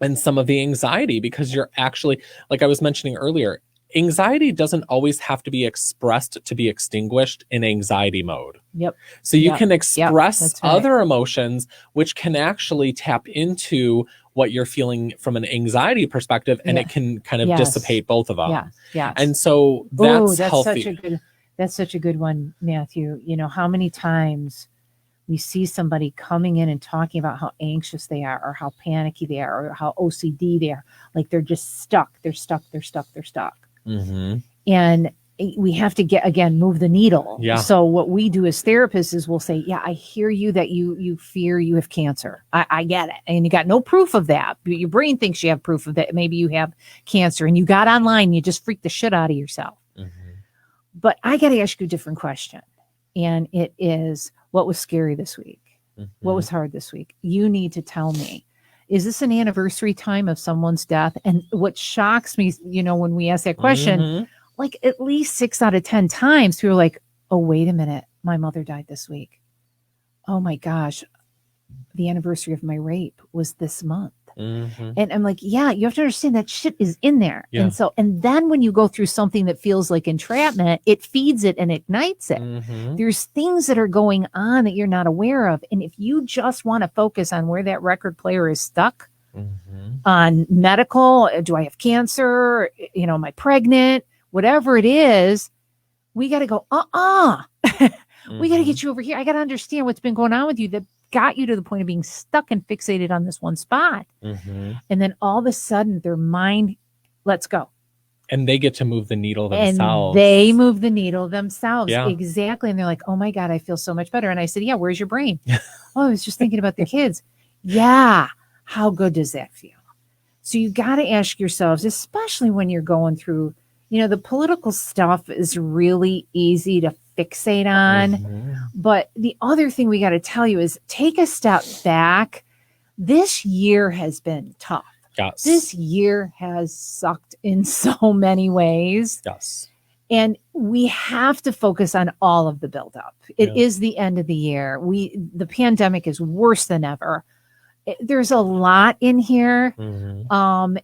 and some of the anxiety, because you're actually, like I was mentioning earlier, anxiety doesn't always have to be expressed to be extinguished in anxiety mode. Yep. So you can express other emotions, which can actually tap into what you're feeling from an anxiety perspective, and it can kind of dissipate both of them. Yeah. And so that's healthy. That's such a good one, Matthew. How many times we see somebody coming in and talking about how anxious they are, or how panicky they are, or how OCD they are. Like they're just stuck. They're stuck. And we have to move the needle. Yeah. So what we do as therapists is we'll say, yeah, I hear you that you fear you have cancer. I get it. And you got no proof of that. But your brain thinks you have proof of that. Maybe you have cancer and you got online and you just freaked the shit out of yourself. But I got to ask you a different question. And it is, what was scary this week? What was hard this week? You need to tell me. Is this an anniversary time of someone's death? And what shocks me, when we ask that question, like at least 6 out of 10 times, we were like, oh, wait a minute. My mother died this week. Oh my gosh. The anniversary of my rape was this month. And I'm like, yeah, you have to understand that shit is in there. And then when you go through something that feels like entrapment, it feeds it and ignites it. There's things that are going on that you're not aware of. And if you just want to focus on where that record player is stuck on medical, do I have cancer? Am I pregnant? Whatever it is, we got to go, we got to get you over here. I got to understand what's been going on with you that got you to the point of being stuck and fixated on this one spot. And then all of a sudden their mind, let's go. And they get to move the needle themselves. And they move the needle themselves. Yeah. Exactly. And they're like, oh my God, I feel so much better. And I said, yeah, where's your brain? Oh, I was just thinking about the kids. Yeah. How good does that feel? So you got to ask yourselves, especially when you're going through, the political stuff is really easy to fixate on. But the other thing we got to tell you is take a step back. This year has been tough. Yes. This year has sucked in so many ways. Yes. And we have to focus on all of the buildup. It is the end of the year. The pandemic is worse than ever. There's a lot in here,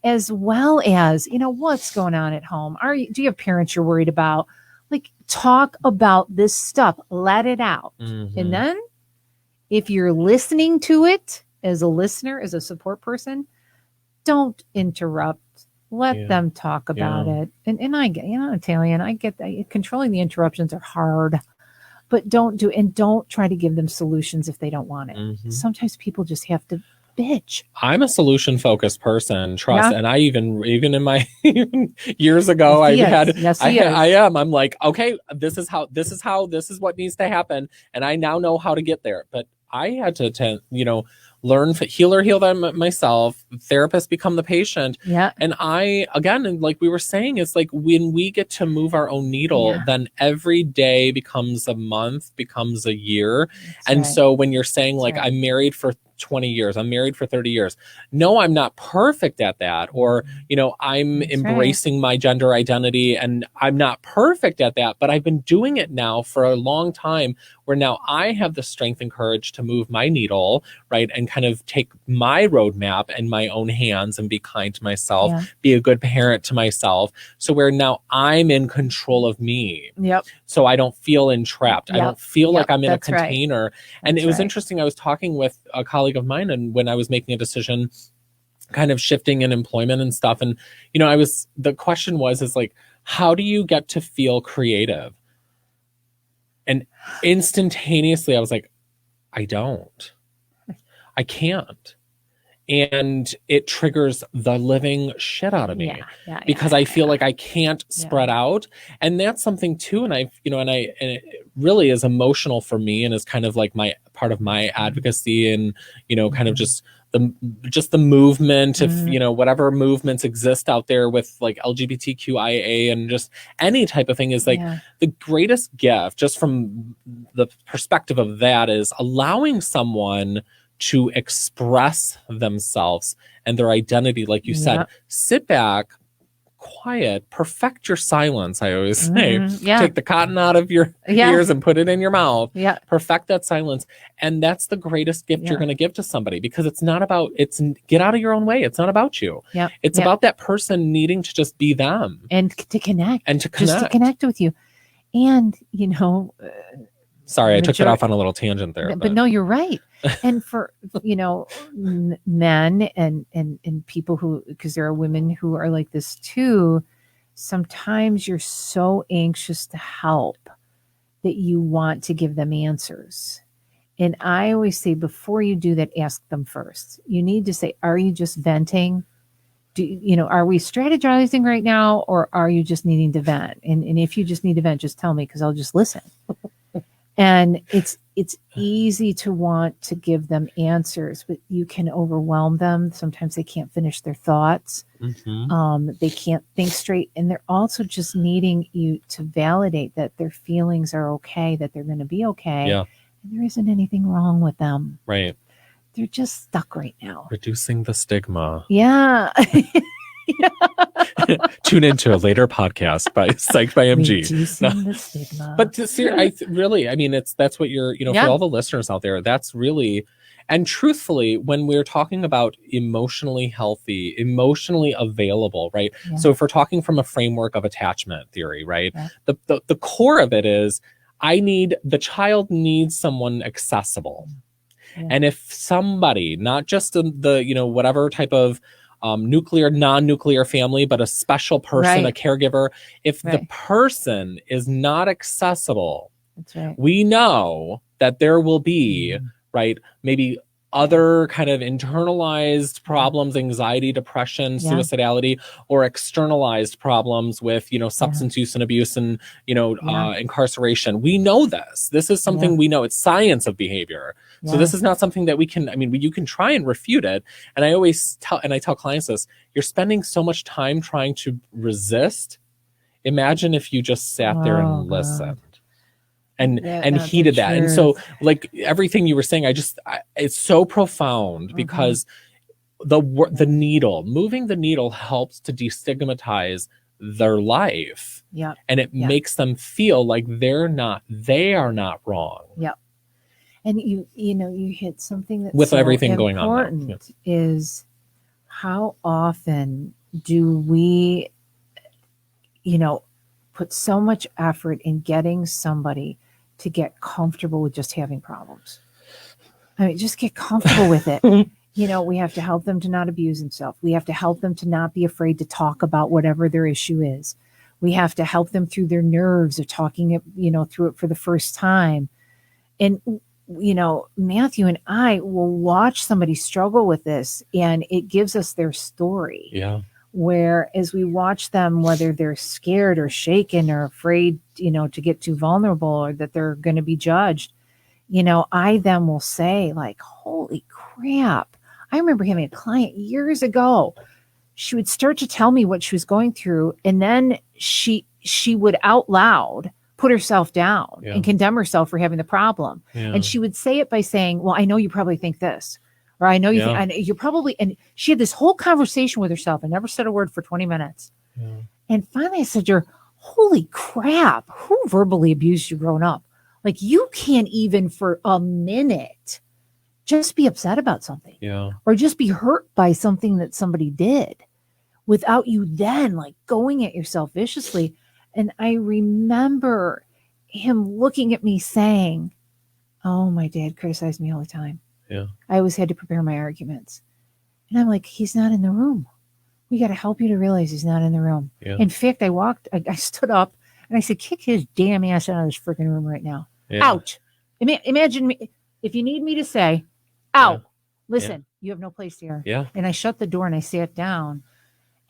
as well as, what's going on at home. Do you have parents you're worried about? Like, talk about this stuff. Let it out. And then if you're listening to it as a listener, as a support person, don't interrupt. Let them talk about it. And I get, Italian, I get that controlling the interruptions are hard, but don't try to give them solutions if they don't want it. Sometimes people just have to bitch. I'm a solution focused person, trust. And I even in my years ago, I am. I'm like, okay, this is what needs to happen. And I now know how to get there. But I had to learn, heal them myself, therapist become the patient. Yeah. And I, again, like we were saying, it's like when we get to move our own needle, then every day becomes a month, becomes a year. So when you're saying like, I'm married for 20 years, I'm married for 30 years. No, I'm not perfect at that. Or, I'm embracing my gender identity and I'm not perfect at that, but I've been doing it now for a long time where now I have the strength and courage to move my needle, right? And kind of take my roadmap in my own hands and be kind to myself, be a good parent to myself. So where now I'm in control of me. Yep. So I don't feel entrapped. I don't feel like I'm in a container. Right. And it was interesting. I was talking with a colleague of mine, and when I was making a decision, kind of shifting in employment and stuff. And, the question is like, how do you get to feel creative? And instantaneously I was like, I can't. And it triggers the living shit out of me because I feel like I can't spread out. And that's something too. And and it really is emotional for me and is kind of like my part of my advocacy and, kind of just the movement, if, whatever movements exist out there with like LGBTQIA and just any type of thing is like the greatest gift, just from the perspective of that, is allowing someone to express themselves and their identity. Like you said, sit back, quiet, perfect your silence. I always say, take the cotton out of your ears and put it in your mouth. Perfect that silence. And that's the greatest gift you're going to give to somebody, because it's get out of your own way. It's not about you. It's about that person needing to just be them. And to connect. Just to connect with you. And, sorry, I took it off on a little tangent there. But no, you're right. And for, men and people who, because there are women who are like this too, sometimes you're so anxious to help that you want to give them answers. And I always say, before you do that, ask them first. You need to say, are you just venting? Are we strategizing right now, or are you just needing to vent? And if you just need to vent, just tell me, because I'll just listen. And it's easy to want to give them answers, but you can overwhelm them. Sometimes they can't finish their thoughts. They can't think straight. And they're also just needing you to validate that their feelings are okay, that they're going to be okay. Yeah. And there isn't anything wrong with them. Right. They're just stuck right now. Reducing the stigma. Yeah. Tune into a later podcast by Psyched by MG. The stigma. But that's what you're, for all the listeners out there, that's really, and truthfully, when we're talking about emotionally healthy, emotionally available, right? So if we're talking from a framework of attachment theory, right? The core of it is, the child needs someone accessible. And if somebody, not just the whatever type of nuclear, non-nuclear family, but a special person, a caregiver, if the person is not accessible, we know that there will be, maybe other kind of internalized problems, anxiety, depression, suicidality, or externalized problems with, substance use and abuse and, incarceration. We know this. This is something we know. It's science of behavior. So this is not something that we can, you can try and refute it. And I always tell clients this, you're spending so much time trying to resist. Imagine if you just sat there and listened. and he did that. And so like everything you were saying, it's so profound because the needle, moving the needle helps to destigmatize their life. Yeah. And it makes them feel like they are not wrong. Yeah. And you hit something that's with so everything going on now. Important is how often do we, put so much effort in getting somebody to get comfortable with just having problems. I mean, just get comfortable with it. We have to help them to not abuse themselves. We have to help them to not be afraid to talk about whatever their issue is. We have to help them through their nerves of talking it, through it for the first time. And, Matthew and I will watch somebody struggle with this, and it gives us their story. Yeah. Where as we watch them, whether they're scared or shaken or afraid, to get too vulnerable or that they're going to be judged, I then will say like, holy crap. I remember having a client years ago. She would start to tell me what she was going through. And then she would out loud put herself down and condemn herself for having the problem. Yeah. And she would say it by saying, well, I know you probably think this, or I know you think, and you're probably, and she had this whole conversation with herself and never said a word for 20 minutes. Yeah. And finally I said to her, holy crap, who verbally abused you growing up? Like you can't even for a minute just be upset about something or just be hurt by something that somebody did without you then like going at yourself viciously. And I remember him looking at me saying, oh, my dad criticized me all the time. Yeah. I always had to prepare my arguments. And I'm like, he's not in the room. We got to help you to realize he's not in the room. Yeah. In fact, I stood up and I said, kick his damn ass out of this freaking room right now. Yeah. Out. Imagine me, if you need me to say, out, listen, you have no place here. Yeah. And I shut the door and I sat down.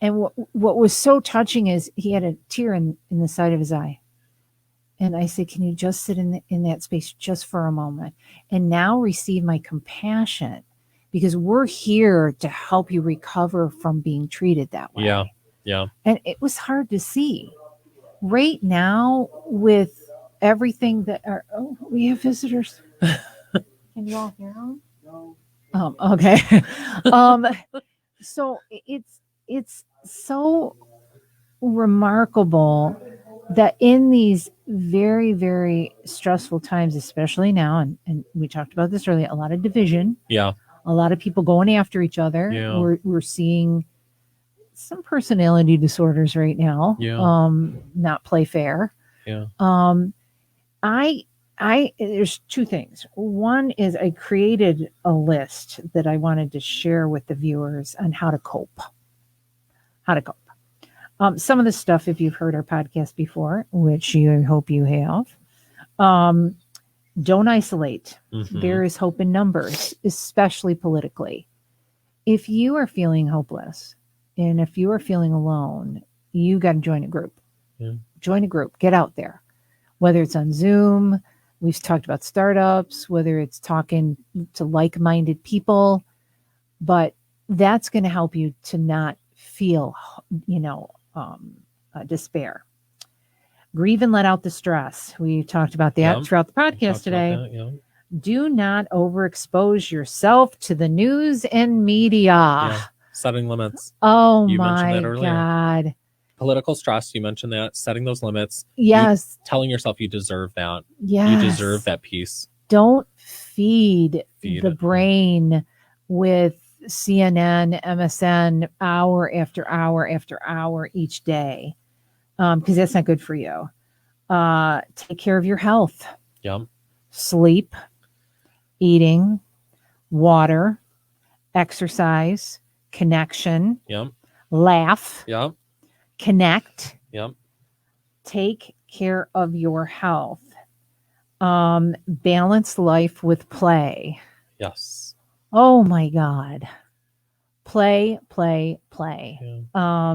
And what was so touching is he had a tear in the side of his eye. And I said, can you just sit in that space just for a moment and now receive my compassion? Because we're here to help you recover from being treated that way. Yeah, yeah. And it was hard to see. Right now, with everything that are... Oh, we have visitors. Can you all hear them? No. Okay. So it's so remarkable that in these very, very stressful times, especially now, and we talked about this earlier, a lot of division. Yeah. A lot of people going after each other. Yeah. We're seeing some personality disorders right now. Yeah. Not play fair. Yeah. There's two things. One is I created a list that I wanted to share with the viewers on how to cope. Some of the stuff, if you've heard our podcast before, which I hope you have, don't isolate. Mm-hmm. There is hope in numbers, especially politically. If you are feeling hopeless and if you are feeling alone, you got to join a group. Yeah. Join a group. Get out there. Whether it's on Zoom, we've talked about startups, whether it's talking to like-minded people, but that's going to help you to not feel, despair. Grieve and let out the stress. We talked about that throughout the podcast today. Do not overexpose yourself to the news and media. Yeah. Setting limits. Oh, you my God. Political stress. You mentioned that. Setting those limits. Yes. Telling yourself you deserve that. Yes. You deserve that peace. Don't feed the brain with CNN, MSN, hour after hour after hour each day, because that's not good for you. Take care of your health. Yep. Sleep, eating, water, exercise, connection. Yep. Laugh. Yep. Connect. Yep. Take care of your health. Balance life with play. Yes. Oh my God. Play. Yeah.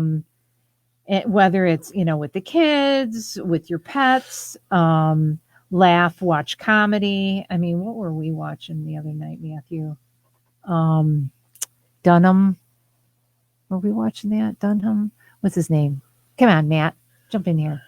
Whether it's, with the kids, with your pets, laugh, watch comedy. I mean, what were we watching the other night, Matthew? Dunham. Were we watching that? Dunham? What's his name? Come on, Matt. Jump in here.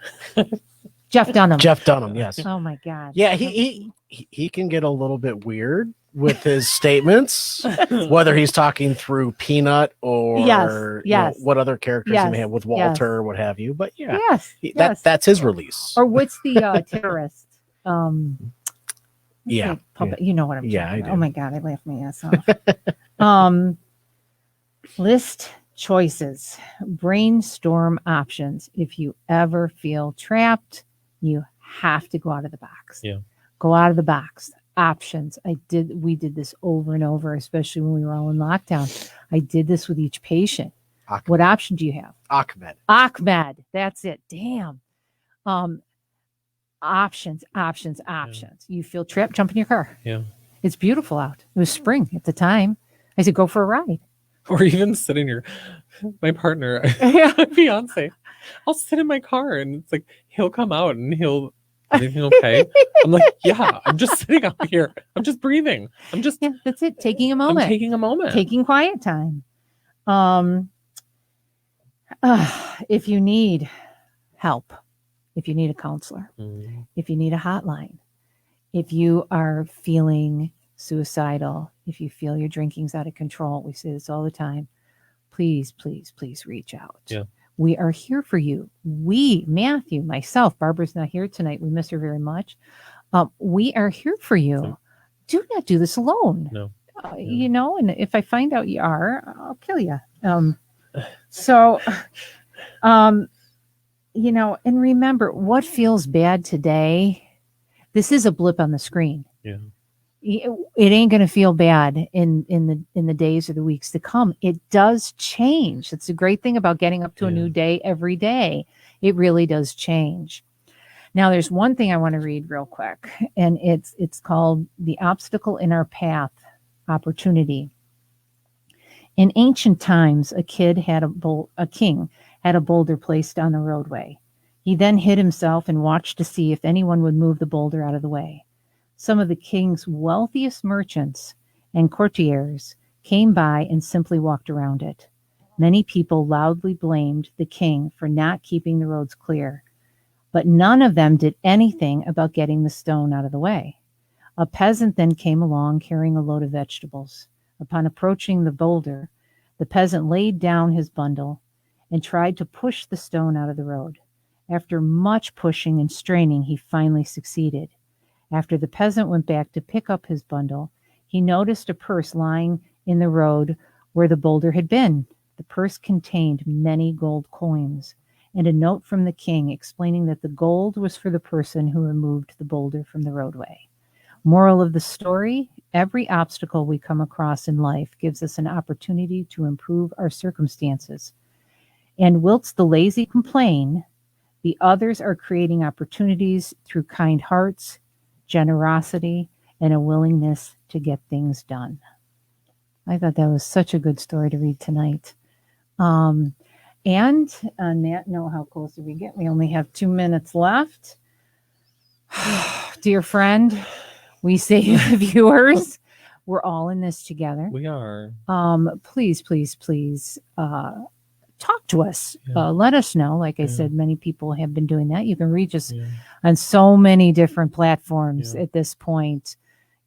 Jeff Dunham. Jeff Dunham, yes. Oh my God. Yeah, he can get a little bit weird with his statements, whether he's talking through Peanut or what other characters he may have with Walter or what have you. But that's his release. Or what's the terrorist? Yeah. Puppet. You know what I'm talking about. I do. Oh my God, I laughed my ass off. List choices, brainstorm options. If you ever feel trapped, you have to go out of the box. Yeah. Go out of the box. Options. We did this over and over, especially when we were all in lockdown. I did this with each patient. Ahmed. What option do you have? Ahmed. That's it. Damn. Options. Yeah. You feel trapped, jump in your car. Yeah. It's beautiful out. It was spring at the time. I said, go for a ride. Or even sitting here. My partner, my fiance, I'll sit in my car and it's like, he'll come out and everything okay? I'm like, yeah, I'm just sitting out here. I'm just breathing. That's it. Taking a moment. Taking quiet time. If you need help, if you need a counselor, if you need a hotline, if you are feeling suicidal, if you feel your drinking's out of control, we say this all the time, please reach out. Yeah. We are here for you. We, Matthew, myself, Barbara's not here tonight. We miss her very much. We are here for you. Yeah. Do not do this alone. No. And if I find out you are, I'll kill you. And remember, what feels bad today, this is a blip on the screen. Yeah. It ain't going to feel bad in the days or the weeks to come. It does change. It's a great thing about getting up to a new day every day. It really does change. Now, there's one thing I want to read real quick, and it's called The Obstacle in Our Path, Opportunity. In ancient times, a king had a boulder placed on the roadway. He then hid himself and watched to see if anyone would move the boulder out of the way. Some of the king's wealthiest merchants and courtiers came by and simply walked around it. Many people loudly blamed the king for not keeping the roads clear, but none of them did anything about getting the stone out of the way. A peasant then came along carrying a load of vegetables. Upon approaching the boulder, the peasant laid down his bundle and tried to push the stone out of the road. After much pushing and straining, he finally succeeded. After the peasant went back to pick up his bundle, he noticed a purse lying in the road where the boulder had been. The purse contained many gold coins and a note from the king explaining that the gold was for the person who removed the boulder from the roadway. Moral of the story, every obstacle we come across in life gives us an opportunity to improve our circumstances. And whilst the lazy complain, the others are creating opportunities through kind hearts, generosity, and a willingness to get things done. I thought that was such a good story to read tonight. And on that note, how close did we get? We only have 2 minutes left. Dear friend, we say viewers, we're all in this together. We are. Please, talk to us. Let us know. Like I said, many people have been doing that. You can reach us on so many different platforms at this point.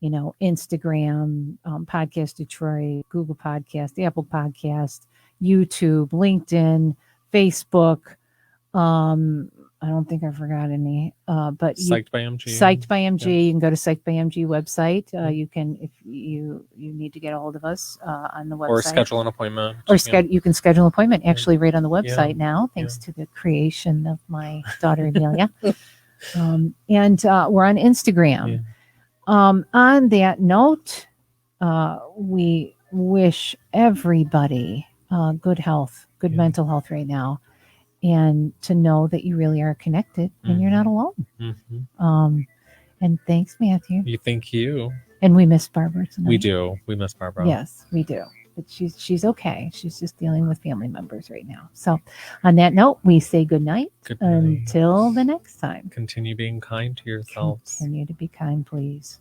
Instagram, Podcast Detroit, Google Podcast, Apple Podcast, YouTube, LinkedIn, Facebook. I don't think I forgot any. But Psyched by MG. Psyched by MG. Yeah. You can go to Psyched by MG website. You can, if you need to get a hold of us on the website, or schedule an appointment, or you can schedule an appointment actually right on the website now, thanks to the creation of my daughter Amelia. And we're on Instagram. On that note, we wish everybody good health, good mental health right now. And to know that you really are connected and you're not alone. And thanks, Matthew. Thank you. And we miss Barbara tonight. We do. We miss Barbara. Yes, we do. But she's okay. She's just dealing with family members right now. So on that note, we say good night. Good night. Until the next time. Continue being kind to yourselves. Continue to be kind, please.